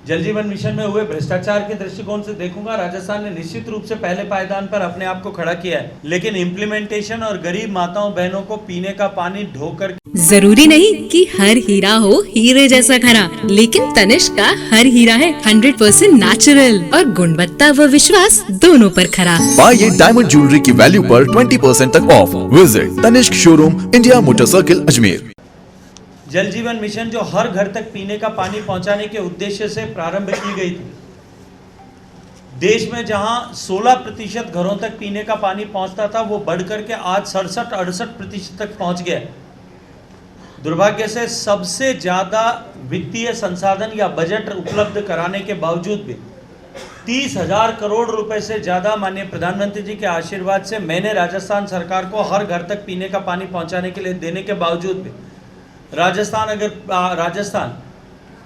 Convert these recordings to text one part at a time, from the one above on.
जल जीवन मिशन में हुए भ्रष्टाचार के दृष्टिकोण से देखूंगा, राजस्थान ने निश्चित रूप से पहले पायदान पर अपने आप को खड़ा किया है, लेकिन इम्प्लीमेंटेशन और गरीब माताओं बहनों को पीने का पानी ढोकर जरूरी नहीं कि हर हीरा हो हीरे जैसा खरा, लेकिन तनिष्क का हर हीरा है 100% नेचुरल और गुणवत्ता व विश्वास दोनों पर खरा। पाइए डायमंड ज्वेलरी की वैल्यू पर 20% तक off. Visit Tanishq showroom, India motor circle, Ajmer. Jal Jeevan mission जो हर घर तक पीने का पानी पहुंचाने के उद्देश्य से प्रारंभ की गई थी, देश में जहां 16% घरों तक पीने का पानी पहुंचता था, वो बढ़कर के आज 67-68% तक पहुंच गया। दुर्भाग्य से सबसे ज्यादा वित्तीय संसाधन या बजट उपलब्ध कराने के बावजूद भी 30,000 करोड़ रुपए से ज्यादा माननीय प्रधानमंत्री जी के आशीर्वाद से मैंने राजस्थान सरकार को हर घर तक पीने का पानी पहुंचाने के लिए देने के बावजूद भी राजस्थान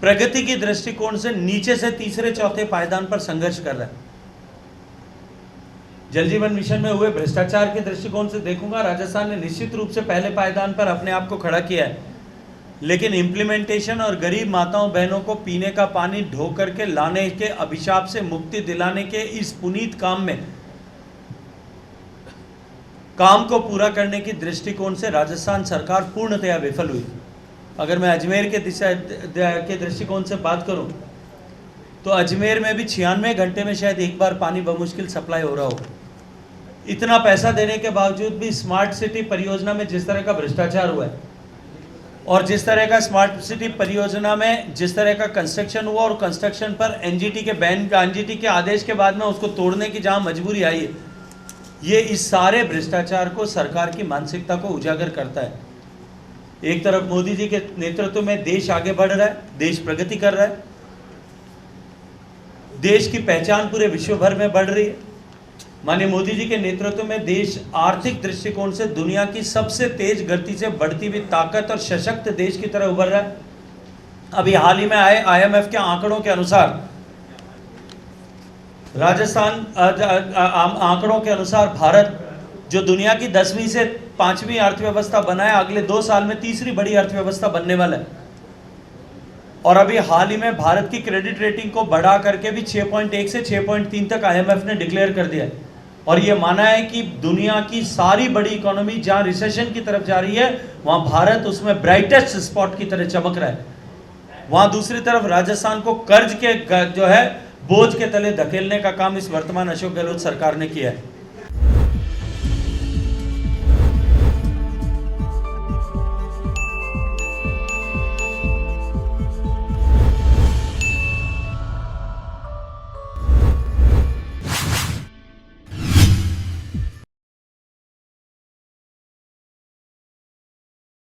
प्रगति की दृष्टिकोण से नीचे से तीसरे चौथे पायदान पर संघर्ष कर रहा है। जल जीवन मिशन में हुए भ्रष्टाचार के दृष्टिकोण से देखूंगा, राजस्थान ने निश्चित रूप से पहले पायदान पर अपने आप को खड़ा किया है, लेकिन इम्प्लीमेंटेशन और गरीब माताओं बहनों को पीने का पानी ढो करके लाने के अभिशाप से मुक्ति दिलाने के इस पुनीत काम में काम को पूरा करने की दृष्टिकोण से राजस्थान सरकार पूर्णतया विफल हुई। अगर मैं अजमेर के दृष्टिकोण से बात करूं, तो अजमेर में भी 96 घंटे में शायद एक बार पानी बमुश्किल सप्लाई हो रहा हो। इतना पैसा देने के बावजूद भी स्मार्ट सिटी परियोजना में जिस तरह का भ्रष्टाचार हुआ है और जिस तरह का स्मार्ट सिटी परियोजना में जिस तरह का कंस्ट्रक्शन हुआ और कंस्ट्रक्शन पर एनजीटी के आदेश के बाद में उसको तोड़ने की जहां मजबूरी आई है, ये इस सारे भ्रष्टाचार को सरकार की मानसिकता को उजागर करता है। एक तरफ मोदी जी के नेतृत्व में देश आगे बढ़ रहा है, देश प्रगति कर रहा है, देश की पहचान पूरे विश्व भर में बढ़ रही है। माननीय मोदी जी के नेतृत्व में देश आर्थिक दृष्टिकोण से दुनिया की सबसे तेज गति से बढ़ती हुई ताकत और सशक्त देश की तरह उभर रहा है। अभी हाल ही में आए IMF के आंकड़ों के अनुसार आंकड़ों के अनुसार भारत जो दुनिया की 10वीं से 5वीं अर्थव्यवस्था बना है, अगले 2 साल में तीसरी बड़ी अर्थव्यवस्था बनने वाला है। और अभी हाल ही में भारत की क्रेडिट रेटिंग को बढ़ा करके भी 6.1 से 6.3 तक IMF ने डिक्लेयर कर दिया है। और ये माना है कि दुनिया की सारी बड़ी इकोनॉमी जहां रिसेशन की तरफ जा रही है, वहां भारत उसमें ब्राइटेस्ट स्पॉट की तरह चमक रहा है। वहां दूसरी तरफ राजस्थान को कर्ज के जो है बोझ के तले धकेलने का काम इस वर्तमान अशोक गहलोत सरकार ने किया है।